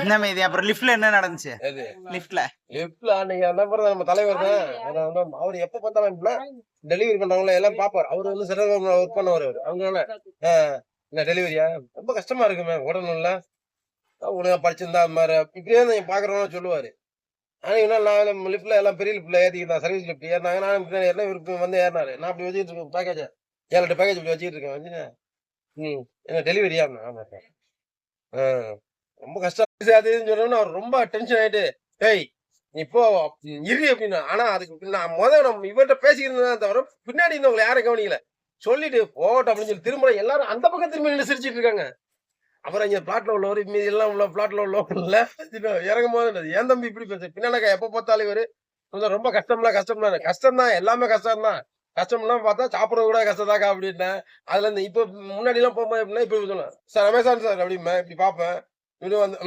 என்ன மீதி அப்புறம் லிஃப்ட்ல என்ன நடந்துச்சு? எது லிஃப்ட்ல லிஃப்ட்ல அன்னைக்கு அந்த அப்புறம் நம்ம தலைவர் தான். அவர் எப்ப பார்த்தாலும் டெலிவரி பண்றவங்கள எல்லாம் பாப்பாரு. அவரு வந்து சிறந்த ஒர்க் பண்ணவர். அவங்களால என்ன டெலிவரியா ரொம்ப கஷ்டமா இருக்குமே உடனே ஒழுங்கா படிச்சிருந்தா அது மாதிரி இப்படியே நீங்க பாக்குறவங்க சொல்லுவாரு. ஆனா இன்னும் நான் லிஃப்ட்ல எல்லாம் பெரிய லிஃப்ட்ல ஏத்திக்கிட்டேன். Service lift ஏறினாங்க. நானும் பின்னாடி ஏறினேன். இவரு வந்து ஏறினாரு. நான் அப்படி வச்சுட்டு இருக்கேன் பேக்கேஜ 7, 8 பேக்கேஜ் இப்படி வச்சுட்டு இருக்கேன். வச்சுட்டு என்ன டெலிவரியா? ஆமா சார். ஆ ரொம்ப கஷ்டம். அது இதுன்னு சொன்னோம்னா அவர் ரொம்ப டென்ஷன் ஆயிட்டு, "ஏய் நீ போ இரு" அப்படின்னா. ஆனா அதுக்கு நான் நம்ம இவர்ட்ட பேசிக்கிட்டு தான் தவிர பின்னாடி இருந்தவங்கள யாரும் கவனிக்கல. சொல்லிட்டு போகட்டும் அப்படின்னு சொல்லி திரும்ப எல்லாரும் அந்த பக்கம் திரும்பி நின்னு சிரிச்சிட்டு இருக்காங்க. அப்புறம் இங்க பிளாட்ல உள்ளவரு மீதி எல்லாம் உள்ள பிளாட்ல உள்ளவங்கல்ல இறங்கும்போது ஏன் தம்பி இப்படி பேச பின்னால எப்ப பார்த்தாலும் இவரு ரொம்ப கஷ்டம் தான் எல்லாமே கஷ்டம் தான். கஷ்டம்லாம் பார்த்தா சாப்பிடுறது கூட கஷ்டம்தாக்கா அப்படின்னேன். அதுல இருந்து இப்ப முன்னாடி எல்லாம் போகும்போது எப்படின்னா இப்ப சொல்லுவேன் சார் அமேசான் சார் அப்படிம்பேன் இப்படி பார்ப்பேன். இவரு வந்து